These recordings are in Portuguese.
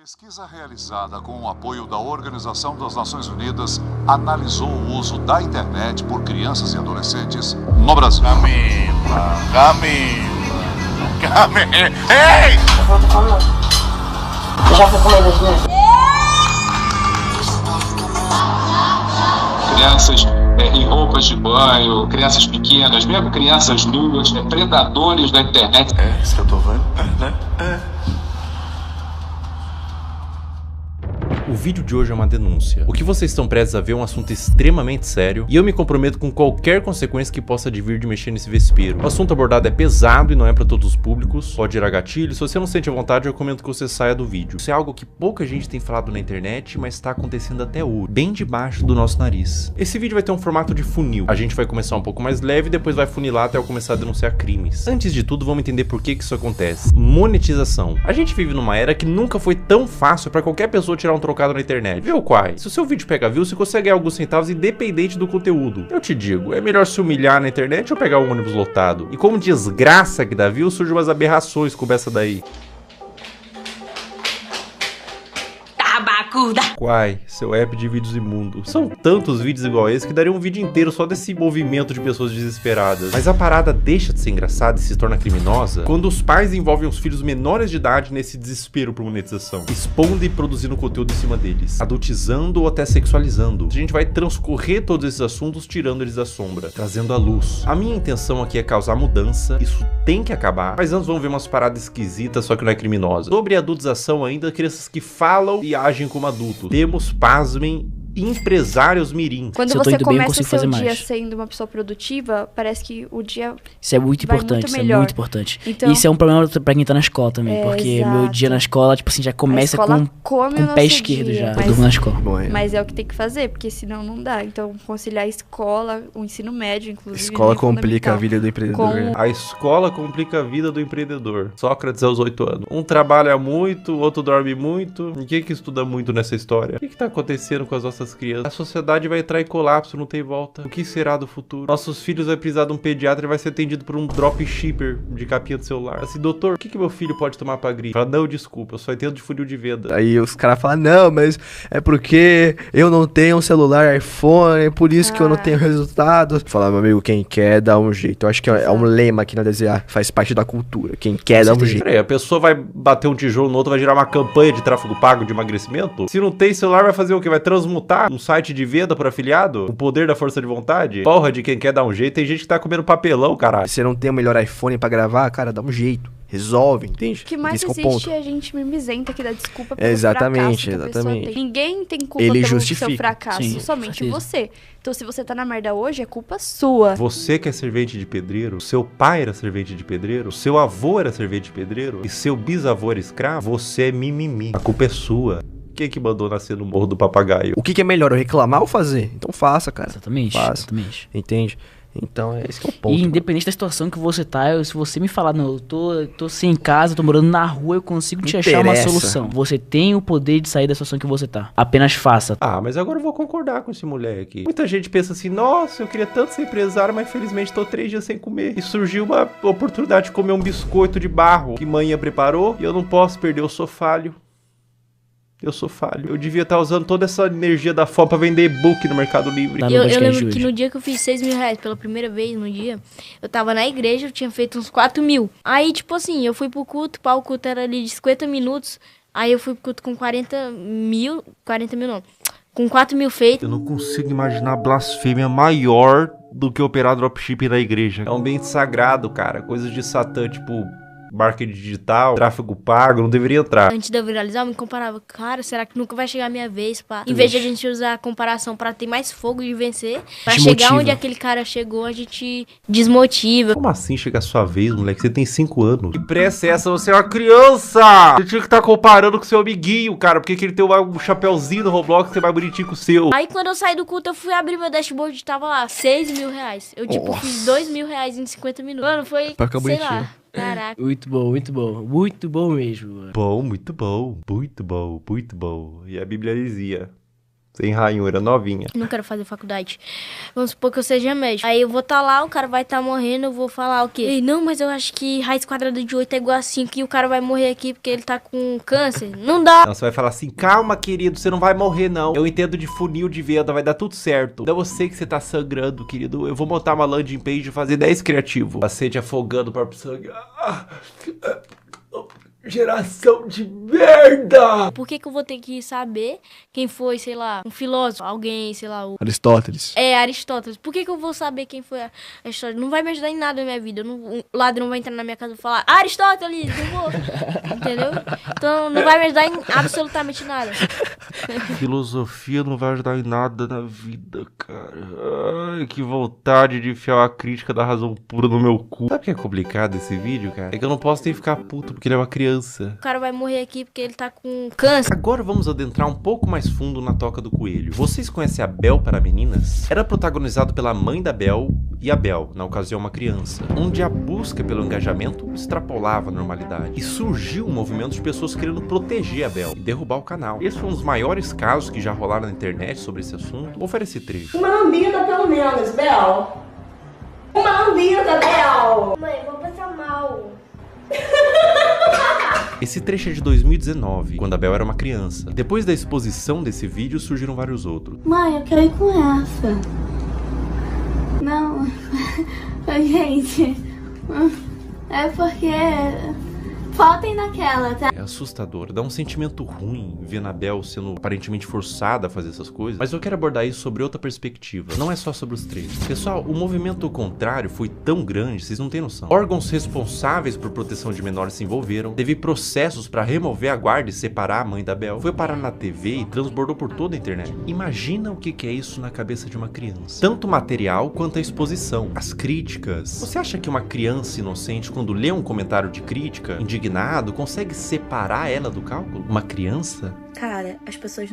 Pesquisa realizada com o apoio da Organização das Nações Unidas analisou o uso da internet por crianças e adolescentes no Brasil. Camila! Ei! Já foi comer das minhas? Crianças em roupas de banho, crianças pequenas, mesmo crianças nuas, predadores da internet. É isso que eu tô vendo, né? O vídeo de hoje é uma denúncia. O que vocês estão prestes a ver é um assunto extremamente sério e eu me comprometo com qualquer consequência que possa advir de mexer nesse vespeiro. O assunto abordado é pesado e não é para todos os públicos, pode gerar gatilho. Se você não sente a vontade, eu recomendo que você saia do vídeo. Isso é algo que pouca gente tem falado na internet, mas está acontecendo até hoje, bem debaixo do nosso nariz. Esse vídeo vai ter um formato de funil. A gente vai começar um pouco mais leve e depois vai funilar até eu começar a denunciar crimes. Antes de tudo, vamos entender por que isso acontece. Monetização. A gente vive numa era que nunca foi tão fácil para qualquer pessoa tirar um trocado na internet. Viu, Quai? Se o seu vídeo pega views, você consegue ganhar alguns centavos independente do conteúdo. Eu te digo, é melhor se humilhar na internet ou pegar um ônibus lotado? E como desgraça que dá views, surgem umas aberrações como essa daí. Quai, seu app de vídeos imundo. São tantos vídeos igual a esse que daria um vídeo inteiro só desse movimento de pessoas desesperadas. Mas a parada deixa de ser engraçada e se torna criminosa quando os pais envolvem os filhos menores de idade nesse desespero por monetização, expondo e produzindo conteúdo em cima deles, adultizando ou até sexualizando. A gente vai transcorrer todos esses assuntos tirando eles da sombra, trazendo à luz. A minha intenção aqui é causar mudança, isso tem que acabar, mas antes vamos ver umas paradas esquisitas, só que não é criminosa. Sobre a adultização ainda, crianças que falam e agem como adultos. Temos, pasmem, empresários mirim. Quando você começa o seu dia sendo uma pessoa produtiva, parece que o dia isso é muito importante, isso é muito importante. Então, isso é um problema pra quem tá na escola também, porque exato. meu dia na escola, tipo assim, já começa com o pé esquerdo já. Eu durmo na escola. Mas é o que tem que fazer, porque senão não dá. Então, conciliar a escola, o ensino médio, inclusive. Escola complica a vida do empreendedor. A escola complica a vida do empreendedor. Sócrates aos 8 anos. Um trabalha muito, o outro dorme muito. Ninguém que estuda muito nessa história. O que tá acontecendo com as nossas crianças? A sociedade vai entrar em colapso, não tem volta. O que será do futuro? Nossos filhos vão precisar de um pediatra e vai ser atendido por um dropshipper de capinha de celular. Assim, doutor, o que meu filho pode tomar pra gripe? Fala, não, desculpa, eu só entendo de funil de venda. Aí os caras falam, não, mas é porque eu não tenho um celular iPhone, é por isso que eu não tenho resultado. Falar, meu amigo, quem quer dá um jeito. Eu acho que é um lema aqui na DZA, faz parte da cultura. Quem quer dá um jeito. Peraí, a pessoa vai bater um tijolo no outro, vai gerar uma campanha de tráfego pago de emagrecimento? Se não tem celular, vai fazer o quê? Vai transmutar um site de venda por afiliado? O poder da força de vontade? Porra de quem quer dar um jeito. Tem gente que tá comendo papelão, caralho. Se você não tem o melhor iPhone pra gravar, cara, dá um jeito. Resolve, entende? O que mais existe é a gente mimizenta que dá desculpa pelo exatamente, fracasso exatamente. Tem. Ninguém tem culpa pelo seu fracasso, sim, somente você. Então se você tá na merda hoje, é culpa sua. Você que é servente de pedreiro, seu pai era servente de pedreiro, seu avô era servente de pedreiro e seu bisavô era escravo, você é mimimi. A culpa é sua. Quem que mandou nascer no Morro do Papagaio? O que é melhor, eu reclamar ou fazer? Então faça, cara. Exatamente, faça. Exatamente. Entende? Então, esse que é o ponto. E independente da situação que você tá, se você me falar, não, eu tô sem casa, tô morando na rua, eu consigo te achar uma solução. Você tem o poder de sair da situação que você tá. Apenas faça. Ah, mas agora eu vou concordar com esse moleque. Muita gente pensa assim, nossa, eu queria tanto ser empresário, mas infelizmente tô 3 dias sem comer. E surgiu uma oportunidade de comer um biscoito de barro que manhã preparou e eu não posso perder, eu sou falho. Eu sou falho. Eu devia estar usando toda essa energia da fome pra vender e-book no Mercado Livre. Eu lembro que no dia que eu fiz 6 mil reais pela primeira vez no dia, eu tava na igreja, eu tinha feito uns 4 mil. Aí, tipo assim, eu fui pro culto, o culto era ali de 50 minutos. Aí eu fui pro culto com 40 mil não, com 4 mil feitos. Eu não consigo imaginar blasfêmia maior do que operar dropshipping na igreja. É um ambiente sagrado, cara. Coisas de Satã, tipo marketing digital, tráfego pago, não deveria entrar. Antes de eu viralizar, eu me comparava, cara, será que nunca vai chegar a minha vez, pá? Em vez de a gente usar a comparação pra ter mais fogo de vencer, pra chegar onde aquele cara chegou, a gente desmotiva. Como assim chegar a sua vez, moleque? Você tem 5 anos. Que pressa é essa? Você é uma criança! Você tinha que estar comparando com seu amiguinho, cara, porque ele tem um chapéuzinho no Roblox que é mais bonitinho que o seu. Aí quando eu saí do culto, eu fui abrir meu dashboard e tava lá, 6 mil reais. Eu, tipo, fiz 2 mil reais em 50 minutos. Mano, foi, sei lá. Caraca. Muito bom, muito bom. Muito bom mesmo, mano. Bom, muito bom. Muito bom, muito bom. E a Bíblia dizia: Sem ranhura, novinha. Não quero fazer faculdade. Vamos supor que eu seja médico. Aí eu vou estar lá, o cara vai estar morrendo, eu vou falar o quê? Ei, não, mas eu acho que raiz quadrada de 8 é igual a 5 e o cara vai morrer aqui porque ele tá com câncer. Não dá. Não, você vai falar assim, calma, querido, você não vai morrer, não. Eu entendo de funil de venda, vai dar tudo certo. Então eu sei que você tá sangrando, querido. Eu vou montar uma landing page e fazer 10 criativo. Paciente afogando o próprio sangue. Geração de merda! Por que eu vou ter que saber quem foi, sei lá, um filósofo, alguém, sei lá, Aristóteles. Aristóteles. Por que eu vou saber quem foi Aristóteles? Não vai me ajudar em nada na minha vida. Um ladrão vai entrar na minha casa e falar, Aristóteles, eu vou. Entendeu? Então não vai me ajudar em absolutamente nada. Filosofia não vai ajudar em nada na vida, cara. Ai, que vontade de enfiar uma crítica da razão pura no meu cu. Sabe o que é complicado esse vídeo, cara? É que eu não posso nem ficar puto porque ele é uma criança. O cara vai morrer aqui porque ele tá com câncer. Agora vamos adentrar um pouco mais fundo na Toca do Coelho. Vocês conhecem a Bel para Meninas? Era protagonizado pela mãe da Bel e a Bel, na ocasião uma criança, onde a busca pelo engajamento extrapolava a normalidade. E surgiu um movimento de pessoas querendo proteger a Bel e derrubar o canal. Esse foi um dos maiores casos que já rolaram na internet sobre esse assunto. Vou oferecer esse trecho. Uma lambida pelo menos, Bel. Uma lambida, Bel. Mãe, vou passar mal. Esse trecho é de 2019, quando a Bel era uma criança. Depois da exposição desse vídeo, surgiram vários outros. Mãe, eu quero ir com essa. Não, gente, é porque faltem naquela, tá? É assustador, dá um sentimento ruim ver a Bel sendo aparentemente forçada a fazer essas coisas. Mas eu quero abordar isso sobre outra perspectiva. Não é só sobre os trechos. Pessoal, o movimento contrário foi tão grande, vocês não têm noção. Órgãos responsáveis por proteção de menores se envolveram. Teve processos para remover a guarda e separar a mãe da Bel. Foi parar na TV e transbordou por toda a internet. Imagina o que é isso na cabeça de uma criança. Tanto o material quanto a exposição. As críticas. Você acha que uma criança inocente, quando lê um comentário de crítica, indignado, consegue separar ela do cálculo? Uma criança? Cara, as pessoas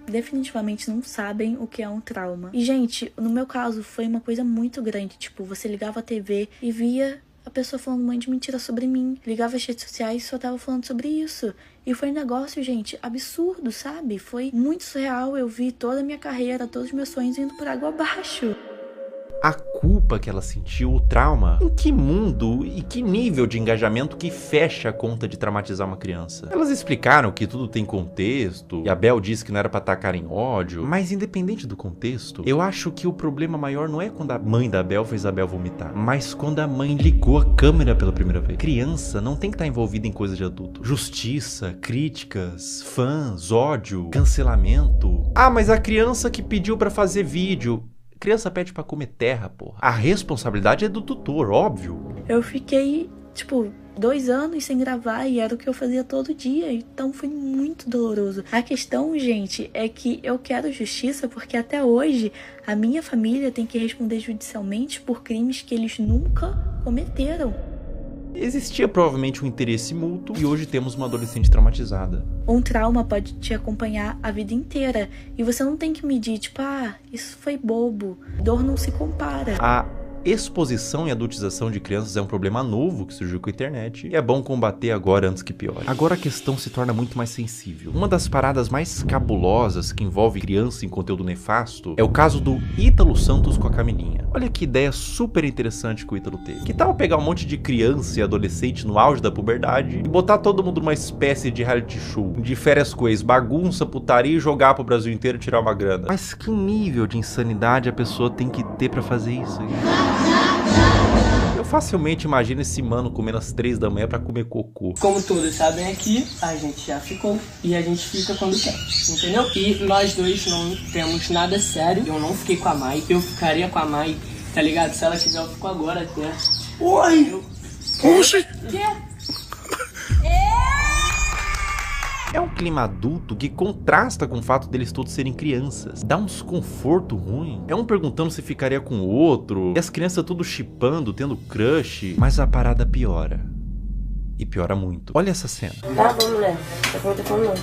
definitivamente não sabem o que é um trauma. E, gente, no meu caso, foi uma coisa muito grande. Tipo, você ligava a TV e via a pessoa falando um monte de mentira sobre mim. Ligava as redes sociais e só tava falando sobre isso. E foi um negócio, gente, absurdo, sabe? Foi muito surreal. Eu vi toda a minha carreira, todos os meus sonhos indo por água abaixo. A culpa que ela sentiu, o trauma, em que mundo e que nível de engajamento que fecha a conta de traumatizar uma criança? Elas explicaram que tudo tem contexto, e a Bel disse que não era pra atacar em ódio, mas independente do contexto, eu acho que o problema maior não é quando a mãe da Bel fez a Bel vomitar, mas quando a mãe ligou a câmera pela primeira vez. Criança não tem que estar envolvida em coisa de adulto. Justiça, críticas, fãs, ódio, cancelamento. Ah, mas a criança que pediu pra fazer vídeo... Criança pede pra comer terra, porra. A responsabilidade é do tutor, óbvio. Eu fiquei, 2 anos sem gravar e era o que eu fazia todo dia. Então foi muito doloroso. A questão, gente, é que eu quero justiça porque até hoje a minha família tem que responder judicialmente por crimes que eles nunca cometeram. Existia provavelmente um interesse mútuo e hoje temos uma adolescente traumatizada. Um trauma pode te acompanhar a vida inteira e você não tem que medir, isso foi bobo. Dor não se compara. A exposição e adultização de crianças é um problema novo que surgiu com a internet e é bom combater agora antes que piore. Agora a questão se torna muito mais sensível. Uma das paradas mais cabulosas que envolve criança em conteúdo nefasto é o caso do Ítalo Santos com a Camilinha. Olha que ideia super interessante que o Ítalo teve. Que tal pegar um monte de criança e adolescente no auge da puberdade e botar todo mundo numa espécie de reality show, de férias com ex, bagunça, putaria e jogar pro Brasil inteiro e tirar uma grana? Mas que nível de insanidade a pessoa tem que ter pra fazer isso? Eu facilmente imagino esse mano comendo às 3 da manhã pra comer cocô. Como todos sabem aqui, a gente já ficou e a gente fica quando quer, entendeu? E nós dois não temos nada sério. Eu não fiquei com a Mai, eu ficaria com a Mai, tá ligado? Se ela quiser, eu fico agora até. Oi! Oxi! É um clima adulto que contrasta com o fato deles todos serem crianças. Dá um desconforto ruim. É um perguntando se ficaria com o outro. E as crianças tudo chipando, tendo crush. Mas a parada piora. E piora muito. Olha essa cena. Tá bom, mulher. Tá com muita fome, não.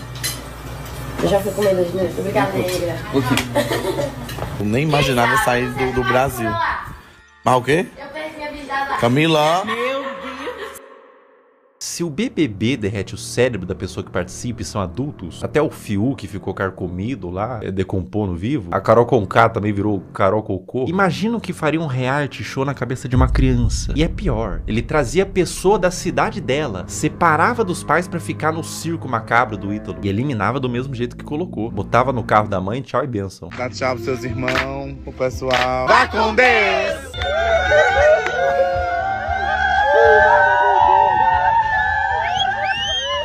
Eu já fui comer 2 minutos. Obrigada, negra. Eu nem imaginava sair do Brasil. Mas o quê? Eu perdi minha vida lá. Camila! Meu Deus! Se o BBB derrete o cérebro da pessoa que participa e são adultos, até o Fiuk que ficou carcomido lá, decompondo vivo, a Carol Conká também virou Carol Cocô, imagina o que faria um reality show na cabeça de uma criança. E é pior, ele trazia a pessoa da cidade dela, separava dos pais pra ficar no circo macabro do Ítalo e eliminava do mesmo jeito que colocou. Botava no carro da mãe, tchau e bênção. Dá tchau pros seus irmãos, pro pessoal. Vá com Deus!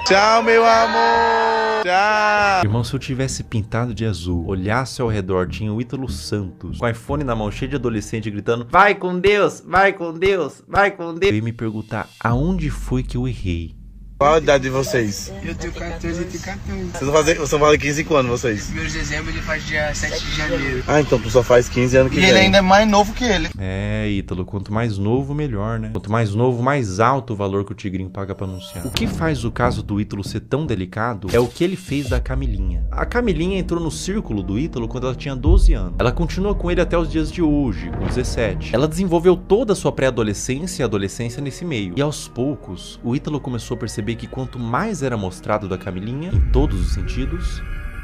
Tchau, meu amor! Tchau! Irmão, se eu tivesse pintado de azul, olhasse ao redor, tinha o Ítalo Santos, com o iPhone na mão, cheio de adolescente, gritando: vai com Deus, vai com Deus, vai com Deus. Eu ia me perguntar, aonde foi que eu errei? Qual a idade de vocês? Eu tenho 14 e tenho 14. Vocês vão fazer 15 quando, vocês? Primeiro de dezembro ele faz dia 7 de janeiro. Ah, então tu só faz 15 anos que vem. E ele ainda é mais novo que ele. É, Ítalo, quanto mais novo, melhor, né? Quanto mais novo, mais alto o valor que o Tigrinho paga pra anunciar. O que faz o caso do Ítalo ser tão delicado é o que ele fez da Camilinha. A Camilinha entrou no círculo do Ítalo quando ela tinha 12 anos. Ela continua com ele até os dias de hoje, com 17. Ela desenvolveu toda a sua pré-adolescência e adolescência nesse meio. E aos poucos, o Ítalo começou a perceber que quanto mais era mostrado da Camilinha, em todos os sentidos,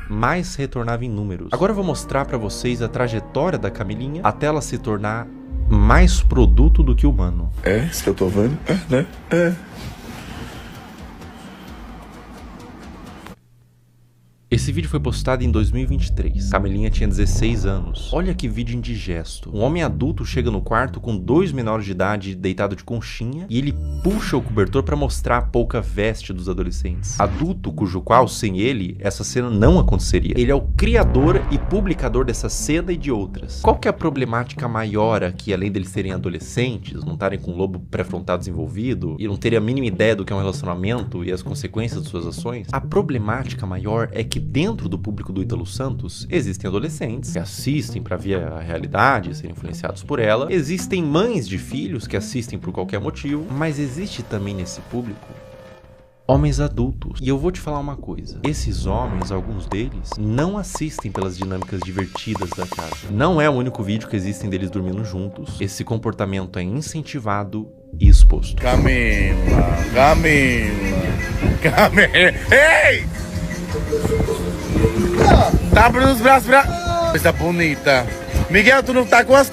mais retornava em números. Agora eu vou mostrar pra vocês a trajetória da Camilinha até ela se tornar mais produto do que humano. É, isso que eu tô vendo? É, né? É. Esse vídeo foi postado em 2023. Camilinha tinha 16 anos. Olha que vídeo indigesto. Um homem adulto chega no quarto com 2 menores de idade deitado de conchinha e ele puxa o cobertor para mostrar a pouca veste dos adolescentes. Adulto cujo qual, sem ele, essa cena não aconteceria. Ele é o criador e publicador dessa cena e de outras. Qual que é a problemática maior aqui, além deles serem adolescentes, não estarem com o lobo pré-frontal desenvolvido e não terem a mínima ideia do que é um relacionamento e as consequências de suas ações? A problemática maior é que dentro do público do Ítalo Santos existem adolescentes que assistem para ver a realidade e serem influenciados por ela. Existem mães de filhos que assistem por qualquer motivo, mas existe também nesse público homens adultos. E eu vou te falar uma coisa. Esses homens, alguns deles, não assistem pelas dinâmicas divertidas da casa. Não é o único vídeo que existem deles dormindo juntos. Esse comportamento é incentivado e exposto. Camila. Ei! Tá abrindo os braços pra... Coisa bonita. Miguel, tu não tá com as...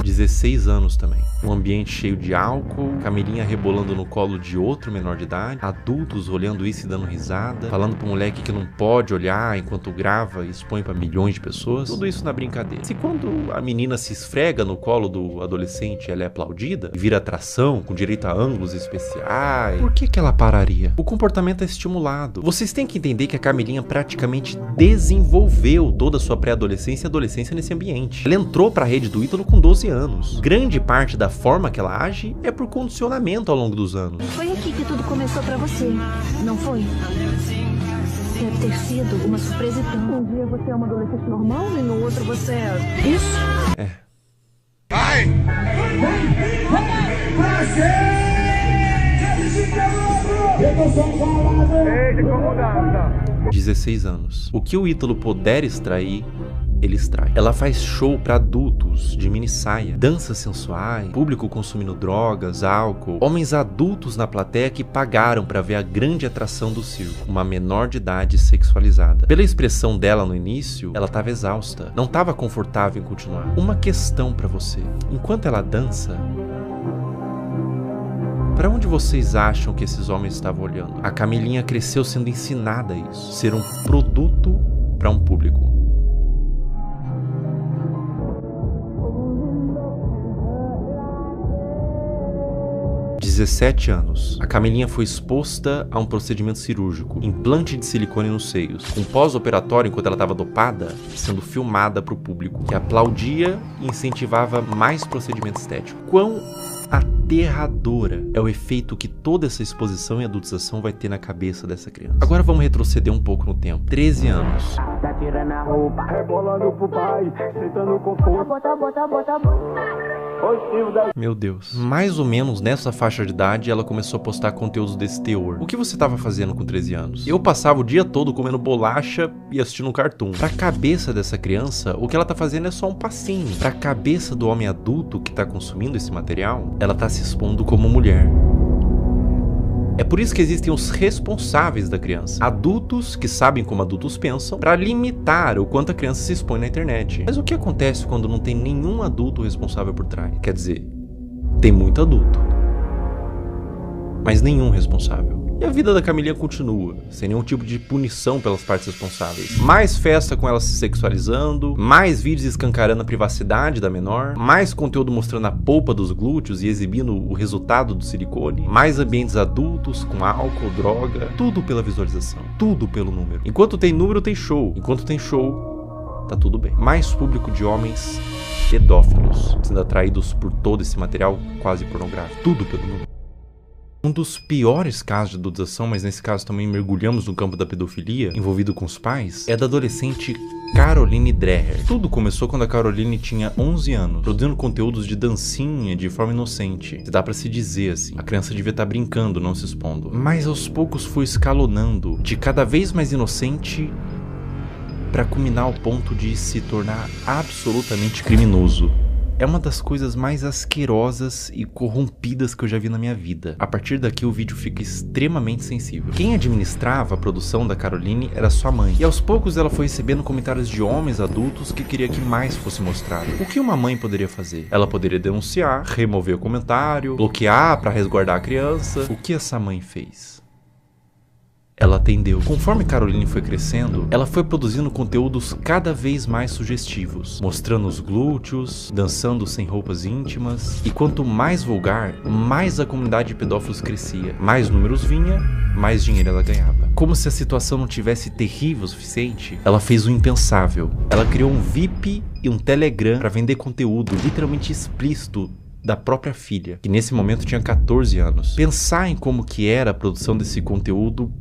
16 anos também. Um ambiente cheio de álcool, Camilinha rebolando no colo de outro menor de idade, adultos olhando isso e dando risada, falando pro moleque que não pode olhar enquanto grava e expõe pra milhões de pessoas. Tudo isso na brincadeira. Se quando a menina se esfrega no colo do adolescente, ela é aplaudida e vira atração, com direito a ângulos especiais, por que ela pararia? O comportamento é estimulado. Vocês têm que entender que a Camilinha praticamente desenvolveu toda a sua pré-adolescência e adolescência nesse ambiente. Ela entrou pra rede do Ítalo com 12 anos. Grande parte da forma que ela age é por condicionamento ao longo dos anos. Foi aqui que tudo começou pra você, não foi? Deve ter sido uma surpresa tão. Um dia você é uma adolescente normal e no outro você é isso? É. Vai! 16 anos. O que o Ítalo puder extrair, ele extrai. Ela faz show pra adultos de mini saia, danças sensuais, público consumindo drogas, álcool, homens adultos na plateia que pagaram pra ver a grande atração do circo, uma menor de idade sexualizada. Pela expressão dela no início, ela tava exausta, não tava confortável em continuar. Uma questão pra você: enquanto ela dança, para onde vocês acham que esses homens estavam olhando? A Camilinha cresceu sendo ensinada a isso, ser um produto para um público. 17 anos. A Camilinha foi exposta a um procedimento cirúrgico, implante de silicone nos seios, um pós-operatório enquanto ela estava dopada, sendo filmada para o público, que aplaudia e incentivava mais procedimento estético. Quão aterradora é o efeito que toda essa exposição e adultização vai ter na cabeça dessa criança. Agora vamos retroceder um pouco no tempo. 13 anos. Tá tirando a roupa, rebolando pro pai, sentando com força. Bota. Meu Deus. Mais ou menos nessa faixa de idade, ela começou a postar conteúdos desse teor. O que você tava fazendo com 13 anos? Eu passava o dia todo comendo bolacha e assistindo um cartoon. Pra cabeça dessa criança, o que ela tá fazendo é só um passinho. Pra cabeça do homem adulto que tá consumindo esse material, ela tá se expondo como mulher. É por isso que existem os responsáveis da criança. Adultos que sabem como adultos pensam para limitar o quanto a criança se expõe na internet. Mas o que acontece quando não tem nenhum adulto responsável por trás? Quer dizer, tem muito adulto, mas nenhum responsável. E a vida da Camilinha continua, sem nenhum tipo de punição pelas partes responsáveis. Mais festa com ela se sexualizando, mais vídeos escancarando a privacidade da menor, mais conteúdo mostrando a polpa dos glúteos e exibindo o resultado do silicone, mais ambientes adultos com álcool, droga, tudo pela visualização, tudo pelo número. Enquanto tem número, tem show. Enquanto tem show, tá tudo bem. Mais público de homens pedófilos, sendo atraídos por todo esse material quase pornográfico, tudo pelo número. Um dos piores casos de adultização, mas nesse caso também mergulhamos no campo da pedofilia, envolvido com os pais, é da adolescente Caroline Dreher. Tudo começou quando a Caroline tinha 11 anos, produzindo conteúdos de dancinha de forma inocente. Dá pra se dizer assim, a criança devia estar brincando, não se expondo. Mas aos poucos foi escalonando, de cada vez mais inocente, pra culminar ao ponto de se tornar absolutamente criminoso. É uma das coisas mais asquerosas e corrompidas que eu já vi na minha vida. A partir daqui o vídeo fica extremamente sensível. Quem administrava a produção da Caroline era sua mãe. E aos poucos ela foi recebendo comentários de homens adultos que queria que mais fosse mostrado. O que uma mãe poderia fazer? Ela poderia denunciar, remover o comentário, bloquear para resguardar a criança. O que essa mãe fez? Ela atendeu. Conforme Caroline foi crescendo, ela foi produzindo conteúdos cada vez mais sugestivos, mostrando os glúteos, dançando sem roupas íntimas, e quanto mais vulgar, mais a comunidade de pedófilos crescia. Mais números vinha, mais dinheiro ela ganhava. Como se a situação não tivesse terrível o suficiente, ela fez o impensável. Ela criou um VIP e um Telegram para vender conteúdo literalmente explícito da própria filha, que nesse momento tinha 14 anos. Pensar em como que era a produção desse conteúdo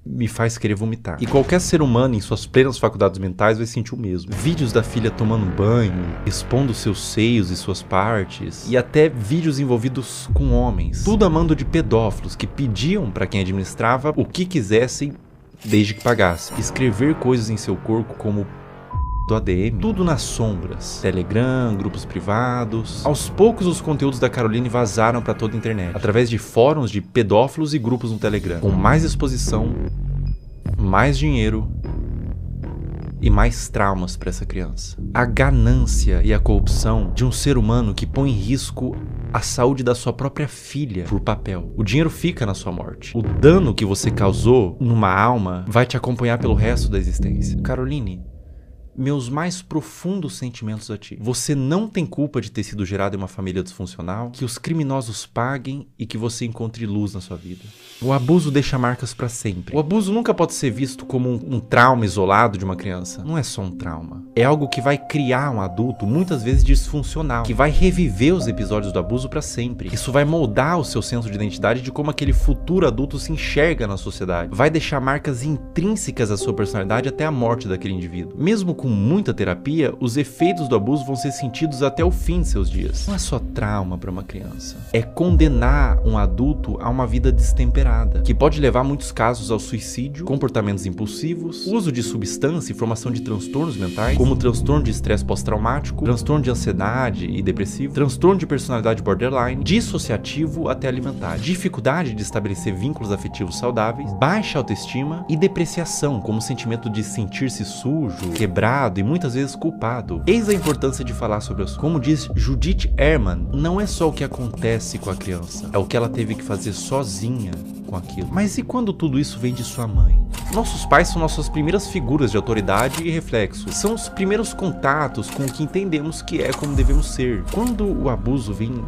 me faz querer vomitar. E qualquer ser humano em suas plenas faculdades mentais vai sentir o mesmo. Vídeos da filha tomando banho, expondo seus seios e suas partes, e até vídeos envolvidos com homens. Tudo a mando de pedófilos que pediam para quem administrava o que quisessem, desde que pagasse. Escrever coisas em seu corpo como do ADM, tudo nas sombras. Telegram, grupos privados. Aos poucos os conteúdos da Caroline vazaram para toda a internet, através de fóruns de pedófilos e grupos no Telegram, com mais exposição, mais dinheiro e mais traumas para essa criança. A ganância e a corrupção de um ser humano que põe em risco a saúde da sua própria filha por papel. O dinheiro fica na sua morte. O dano que você causou numa alma vai te acompanhar pelo resto da existência. Caroline, meus mais profundos sentimentos a ti. Você não tem culpa de ter sido gerado em uma família disfuncional, que os criminosos paguem e que você encontre luz na sua vida. O abuso deixa marcas pra sempre. O abuso nunca pode ser visto como um trauma isolado de uma criança. Não é só um trauma. É algo que vai criar um adulto, muitas vezes disfuncional, que vai reviver os episódios do abuso pra sempre. Isso vai moldar o seu senso de identidade de como aquele futuro adulto se enxerga na sociedade. Vai deixar marcas intrínsecas à sua personalidade até a morte daquele indivíduo. Mesmo com muita terapia, os efeitos do abuso vão ser sentidos até o fim de seus dias. Não é só trauma para uma criança. É condenar um adulto a uma vida destemperada, que pode levar muitos casos ao suicídio, comportamentos impulsivos, uso de substância e formação de transtornos mentais, como transtorno de estresse pós-traumático, transtorno de ansiedade e depressivo, transtorno de personalidade borderline, dissociativo até alimentar, dificuldade de estabelecer vínculos afetivos saudáveis, baixa autoestima e depreciação, como o sentimento de sentir-se sujo, quebrado e muitas vezes culpado. Eis a importância de falar sobre isso. Como diz Judith Herman, não é só o que acontece com a criança, é o que ela teve que fazer sozinha com aquilo. Mas e quando tudo isso vem de sua mãe? Nossos pais são nossas primeiras figuras de autoridade e reflexo. São os primeiros contatos com o que entendemos que é como devemos ser. Quando o abuso vem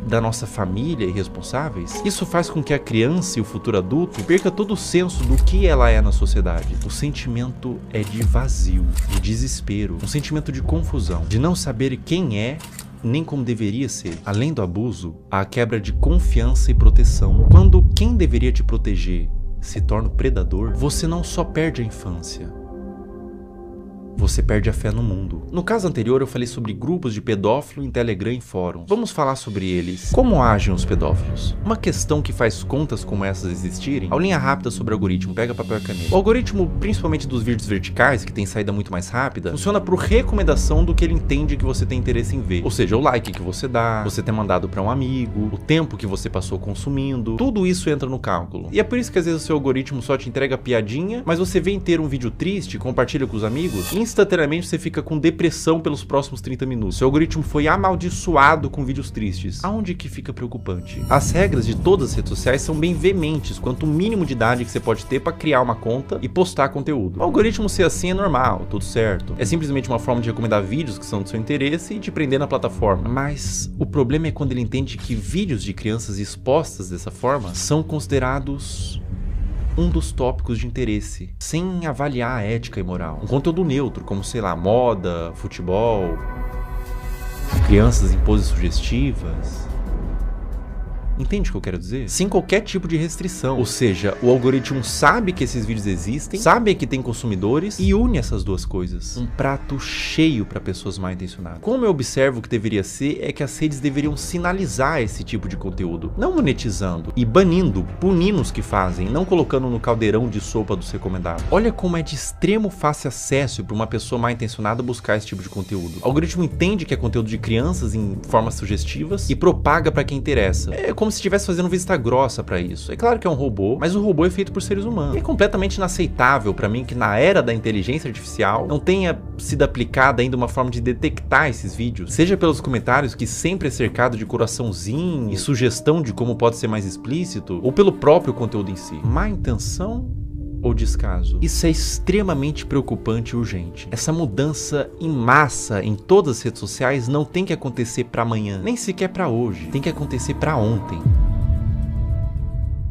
da nossa família e responsáveis, isso faz com que a criança e o futuro adulto perca todo o senso do que ela é na sociedade. O sentimento é de vazio, de desespero, um sentimento de confusão, de não saber quem é nem como deveria ser. Além do abuso, há a quebra de confiança e proteção. Quando quem deveria te proteger se torna o predador, você não só perde a infância, você perde a fé no mundo. No caso anterior eu falei sobre grupos de pedófilo em Telegram e fóruns. Vamos falar sobre eles. Como agem os pedófilos? Uma questão que faz contas como essas existirem, aulinha rápida sobre o algoritmo, pega papel e caneta. O algoritmo, principalmente dos vídeos verticais, que tem saída muito mais rápida, funciona por recomendação do que ele entende que você tem interesse em ver. Ou seja, o like que você dá, você ter mandado para um amigo, o tempo que você passou consumindo, tudo isso entra no cálculo. E é por isso que às vezes o seu algoritmo só te entrega piadinha, mas você vê inteiro um vídeo triste, compartilha com os amigos, instantaneamente você fica com depressão pelos próximos 30 minutos. Seu algoritmo foi amaldiçoado com vídeos tristes. Aonde que fica preocupante? As regras de todas as redes sociais são bem veementes quanto o mínimo de idade que você pode ter para criar uma conta e postar conteúdo. O algoritmo ser assim é normal, tudo certo. É simplesmente uma forma de recomendar vídeos que são do seu interesse e te prender na plataforma. Mas o problema é quando ele entende que vídeos de crianças expostas dessa forma são considerados um dos tópicos de interesse, sem avaliar a ética e moral. Um conteúdo neutro, como, sei lá, moda, futebol, crianças em poses sugestivas. Entende o que eu quero dizer? Sem qualquer tipo de restrição. Ou seja, o algoritmo sabe que esses vídeos existem, sabe que tem consumidores e une essas duas coisas. Um prato cheio para pessoas mal intencionadas. Como eu observo que deveria ser, é que as redes deveriam sinalizar esse tipo de conteúdo, não monetizando e banindo, punindo os que fazem, não colocando no caldeirão de sopa dos recomendados. Olha como é de extremo fácil acesso para uma pessoa mal intencionada buscar esse tipo de conteúdo. O algoritmo entende que é conteúdo de crianças em formas sugestivas e propaga para quem interessa. É como se estivesse fazendo vista grossa pra isso. É claro que é um robô, mas o robô é feito por seres humanos. E é completamente inaceitável pra mim que na era da inteligência artificial não tenha sido aplicada ainda uma forma de detectar esses vídeos, seja pelos comentários, que sempre é cercado de coraçãozinho e sugestão de como pode ser mais explícito, ou pelo próprio conteúdo em si. Má intenção ou descaso? Isso é extremamente preocupante e urgente. Essa mudança em massa em todas as redes sociais não tem que acontecer para amanhã, nem sequer para hoje. Tem que acontecer para ontem.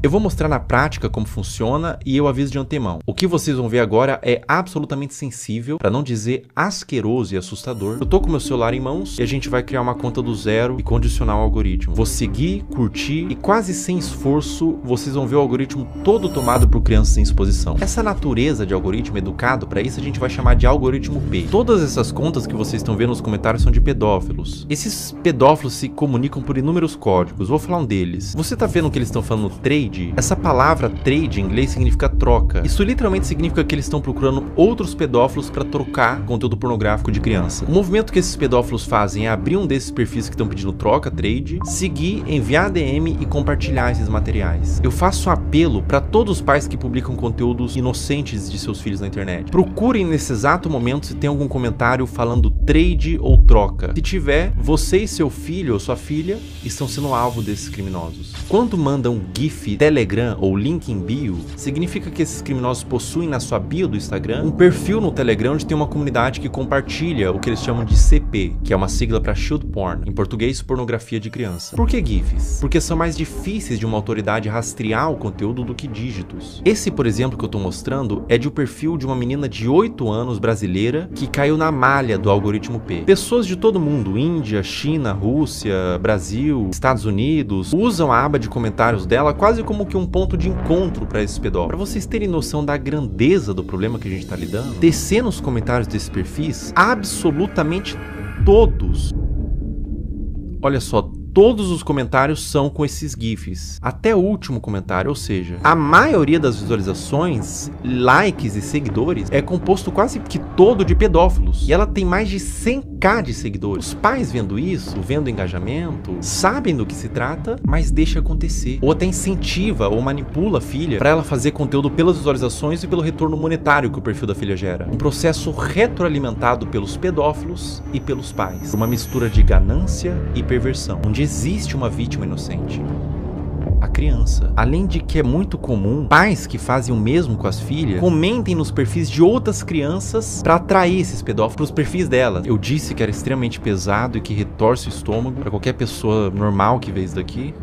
Eu vou mostrar na prática como funciona e eu aviso de antemão. O que vocês vão ver agora é absolutamente sensível, para não dizer asqueroso e assustador. Eu tô com meu celular em mãos e a gente vai criar uma conta do zero e condicionar o algoritmo. Vou seguir, curtir e quase sem esforço vocês vão ver o algoritmo todo tomado por crianças em exposição. Essa natureza de algoritmo educado, para isso a gente vai chamar de algoritmo P. Todas essas contas que vocês estão vendo nos comentários são de pedófilos. Esses pedófilos se comunicam por inúmeros códigos. Vou falar um deles. Você tá vendo que eles estão falando trade? Essa palavra trade em inglês significa troca. Isso literalmente significa que eles estão procurando outros pedófilos para trocar conteúdo pornográfico de criança. O movimento que esses pedófilos fazem é abrir um desses perfis que estão pedindo troca, trade, seguir, enviar DM e compartilhar esses materiais. Eu faço um apelo para todos os pais que publicam conteúdos inocentes de seus filhos na internet. Procurem nesse exato momento se tem algum comentário falando trade ou troca. Se tiver, você e seu filho ou sua filha estão sendo alvo desses criminosos. Quando mandam GIF, Telegram ou link em bio, significa que esses criminosos possuem na sua bio do Instagram um perfil no Telegram onde tem uma comunidade que compartilha o que eles chamam de CP, que é uma sigla para Child Porn, em português, pornografia de criança. Por que GIFs? Porque são mais difíceis de uma autoridade rastrear o conteúdo do que dígitos. Esse, por exemplo, que eu tô mostrando é de um perfil de uma menina de 8 anos brasileira que caiu na malha do algoritmo P. Pessoas de todo mundo, Índia, China, Rússia, Brasil, Estados Unidos, usam a aba de comentários dela quase como que um ponto de encontro para esses pedófilos. Para vocês terem noção da grandeza do problema que a gente tá lidando, descer nos comentários desses perfis, absolutamente todos, olha só, todos os comentários são com esses GIFs. Até o último comentário, ou seja, a maioria das visualizações, likes e seguidores é composto quase que todo de pedófilos. E ela tem mais de 100k de seguidores. Os pais vendo isso, vendo engajamento, sabem do que se trata, mas deixa acontecer. Ou até incentiva ou manipula a filha para ela fazer conteúdo pelas visualizações e pelo retorno monetário que o perfil da filha gera. Um processo retroalimentado pelos pedófilos e pelos pais. Uma mistura de ganância e perversão, onde existe uma vítima inocente, a criança. Além de que é muito comum pais que fazem o mesmo com as filhas comentem nos perfis de outras crianças para atrair esses pedófilos para os perfis delas. Eu disse que era extremamente pesado e que retorce o estômago para qualquer pessoa normal que vê isso daqui.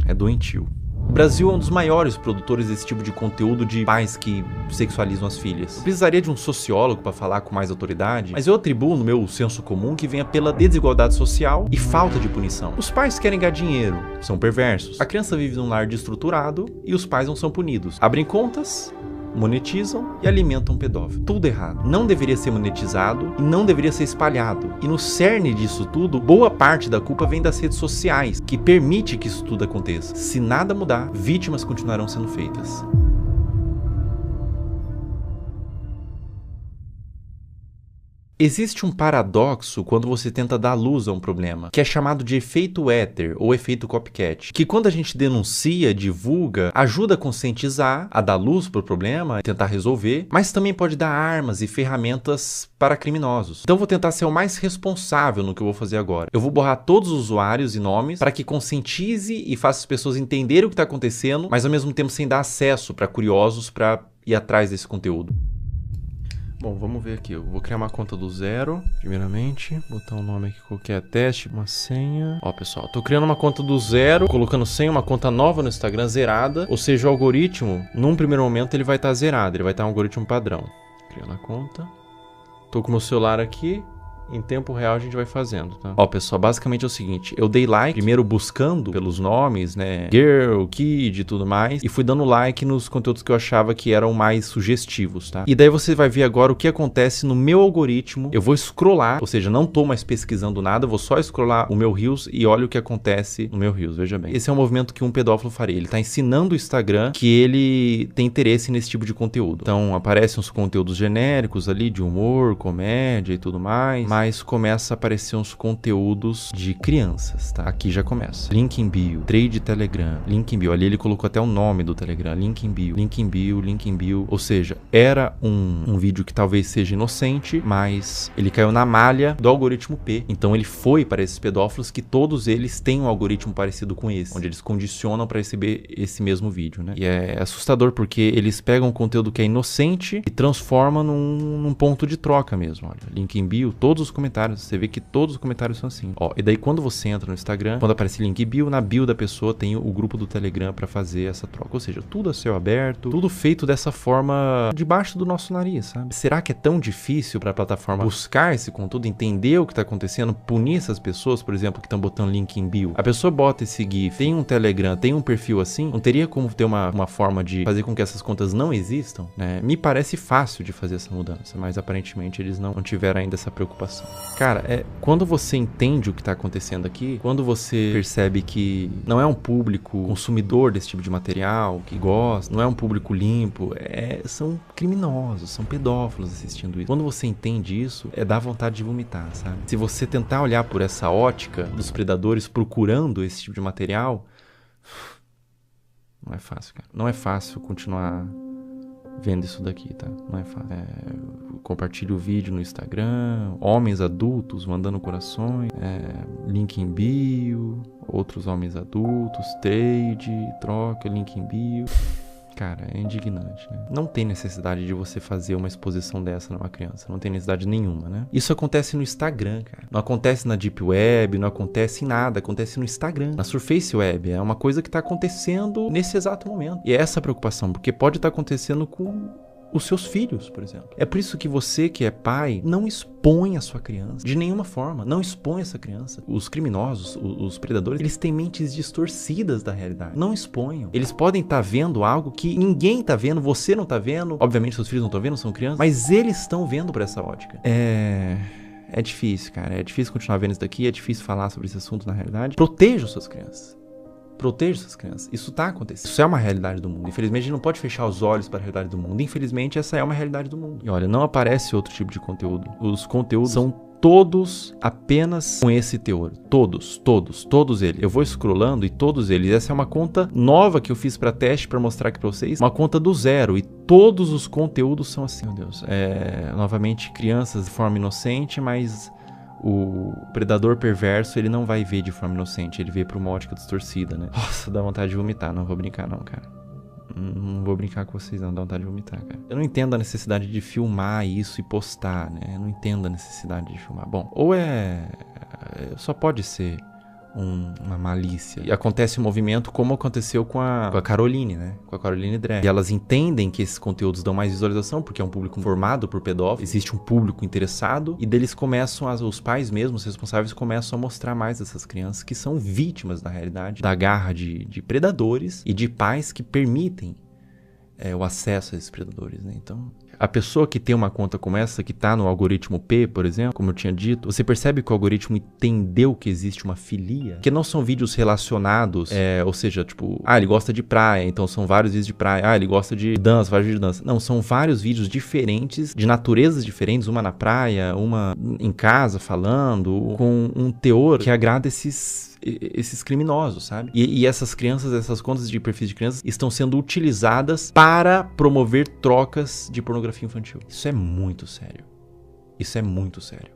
É doentio. O Brasil é um dos maiores produtores desse tipo de conteúdo de pais que sexualizam as filhas. Eu precisaria de um sociólogo para falar com mais autoridade, mas eu atribuo no meu senso comum que venha pela desigualdade social e falta de punição. Os pais querem ganhar dinheiro, são perversos. A criança vive num lar destruturado e os pais não são punidos. Abrem contas monetizam e alimentam o pedófilo. Tudo errado. Não deveria ser monetizado e não deveria ser espalhado. E no cerne disso tudo, boa parte da culpa vem das redes sociais, que permite que isso tudo aconteça. Se nada mudar, vítimas continuarão sendo feitas. Existe um paradoxo quando você tenta dar luz a um problema, que é chamado de efeito éter ou efeito copycat, que quando a gente denuncia, divulga, ajuda a conscientizar, a dar luz para o problema, tentar resolver, mas também pode dar armas e ferramentas para criminosos. Então eu vou tentar ser o mais responsável no que eu vou fazer agora. Eu vou borrar todos os usuários e nomes para que conscientize e faça as pessoas entenderem o que está acontecendo, mas ao mesmo tempo sem dar acesso para curiosos para ir atrás desse conteúdo. Bom, vamos ver aqui. Eu vou criar uma conta do zero, primeiramente. Botar um nome aqui qualquer, teste, uma senha. Ó, pessoal, tô criando uma conta do zero, colocando senha, uma conta nova no Instagram zerada. Ou seja, o algoritmo, num primeiro momento, ele vai estar zerado. Ele vai estar um algoritmo padrão. Criando a conta. Tô com o meu celular aqui. Em tempo real a gente vai fazendo, tá? Ó, pessoal, basicamente é o seguinte. Eu dei like, primeiro buscando pelos nomes, né? Girl, Kid e tudo mais. E fui dando like nos conteúdos que eu achava que eram mais sugestivos, tá? E daí você vai ver agora o que acontece no meu algoritmo. Eu vou scrollar, ou seja, não tô mais pesquisando nada. Vou só scrollar o meu Reels e olha o que acontece no meu Reels, veja bem. Esse é um movimento que um pedófilo faria. Ele tá ensinando o Instagram que ele tem interesse nesse tipo de conteúdo. Então, aparecem uns conteúdos genéricos ali de humor, comédia e tudo mais. Mas começa a aparecer uns conteúdos de crianças, tá? Aqui já começa. Link em bio, trade Telegram, link em bio. Ali ele colocou até o nome do Telegram, link em bio, link em bio, link em bio. Ou seja, era um vídeo que talvez seja inocente, mas ele caiu na malha do algoritmo P. Então ele foi para esses pedófilos que todos eles têm um algoritmo parecido com esse, onde eles condicionam para receber esse mesmo vídeo, né? E é assustador porque eles pegam um conteúdo que é inocente e transformam num ponto de troca mesmo. Olha, link em bio, todos os comentários, você vê que todos os comentários são assim. Ó, e daí quando você entra no Instagram, quando aparece link bio, na bio da pessoa tem o grupo do Telegram pra fazer essa troca. Ou seja, tudo a céu aberto, tudo feito dessa forma debaixo do nosso nariz, sabe? Será que é tão difícil pra plataforma buscar esse conteúdo, entender o que tá acontecendo, punir essas pessoas, por exemplo, que estão botando link em bio? A pessoa bota esse GIF, tem um Telegram, tem um perfil assim, não teria como ter uma forma de fazer com que essas contas não existam, né? Me parece fácil de fazer essa mudança, mas aparentemente eles não tiveram ainda essa preocupação. Cara, quando você entende o que tá acontecendo aqui, quando você percebe que não é um público consumidor desse tipo de material, que gosta, não é um público limpo, são criminosos, são pedófilos assistindo isso. Quando você entende isso, dá vontade de vomitar, sabe? Se você tentar olhar por essa ótica dos predadores procurando esse tipo de material, não é fácil, cara. Não é fácil continuar vendo isso daqui, tá? Não é fácil. Compartilhe o vídeo no Instagram, homens adultos mandando corações, link em bio, outros homens adultos, trade, troca, link em bio. Cara, é indignante, né? Não tem necessidade de você fazer uma exposição dessa numa criança. Não tem necessidade nenhuma, né? Isso acontece no Instagram, cara. Não acontece na Deep Web, não acontece em nada. Acontece no Instagram, na Surface Web. É uma coisa que tá acontecendo nesse exato momento. E é essa a preocupação, porque pode estar acontecendo com os seus filhos, por exemplo. É por isso que você, que é pai, não expõe a sua criança. De nenhuma forma. Não expõe essa criança. Os criminosos, os predadores, eles têm mentes distorcidas da realidade. Não exponham. Eles podem estar vendo algo que ninguém está vendo, você não está vendo. Obviamente, seus filhos não estão vendo, são crianças. Mas eles estão vendo por essa ótica. É difícil, cara. É difícil continuar vendo isso daqui. É difícil falar sobre esse assunto na realidade. Proteja as suas crianças. Proteja essas crianças. Isso tá acontecendo. Isso é uma realidade do mundo. Infelizmente, a gente não pode fechar os olhos para a realidade do mundo. Infelizmente, essa é uma realidade do mundo. E olha, não aparece outro tipo de conteúdo. Os conteúdos são todos apenas com esse teor. Todos eles. Eu vou scrollando e todos eles. Essa é uma conta nova que eu fiz para teste, para mostrar aqui para vocês. Uma conta do zero. E todos os conteúdos são assim. Meu Deus. Novamente, crianças de forma inocente, mas o predador perverso, ele não vai ver de forma inocente, ele vê por uma ótica distorcida, né? Nossa, dá vontade de vomitar, não vou brincar não, cara. Não vou brincar com vocês não, dá vontade de vomitar, cara. Eu não entendo a necessidade de filmar isso e postar, né? Eu não entendo a necessidade de filmar. Bom, ou só pode ser uma malícia. E acontece um movimento como aconteceu com a Caroline, né? Com a Caroline Drag. E elas entendem que esses conteúdos dão mais visualização, porque é um público formado por pedófilos, existe um público interessado, e deles começam, os pais mesmos, os responsáveis, começam a mostrar mais dessas crianças que são vítimas, na realidade, da garra de predadores e de pais que permitem o acesso a esses predadores, né? Então, a pessoa que tem uma conta como essa, que tá no algoritmo P, por exemplo, como eu tinha dito, você percebe que o algoritmo entendeu que existe uma filia, que não são vídeos relacionados, ou seja, tipo, ele gosta de praia, então são vários vídeos de praia, ele gosta de dança, vários vídeos de dança. Não, são vários vídeos diferentes, de naturezas diferentes, uma na praia, uma em casa falando, com um teor que agrada esses criminosos, sabe? E essas crianças, essas contas de perfis de crianças estão sendo utilizadas para promover trocas de pornografia infantil. Isso é muito sério. Isso é muito sério.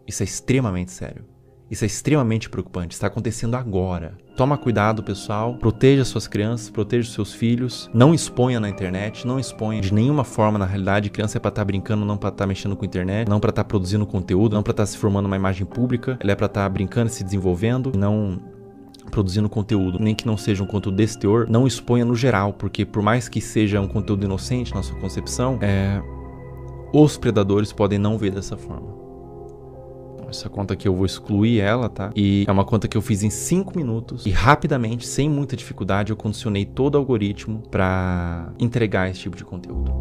Isso é extremamente sério. Isso é extremamente preocupante. Está acontecendo agora. Toma cuidado, pessoal. Proteja suas crianças, proteja os seus filhos. Não exponha na internet, não exponha de nenhuma forma. Na realidade, criança é para estar brincando, não para estar mexendo com a internet, não para estar produzindo conteúdo, não para estar se formando uma imagem pública. Ela é para estar brincando, se desenvolvendo, não produzindo conteúdo, nem que não seja um conteúdo desse teor. Não exponha no geral, porque por mais que seja um conteúdo inocente na sua concepção, os predadores podem não ver dessa forma. Essa conta aqui eu vou excluir ela, tá? E é uma conta que eu fiz em 5 minutos. E rapidamente, sem muita dificuldade, eu condicionei todo o algoritmo para entregar esse tipo de conteúdo.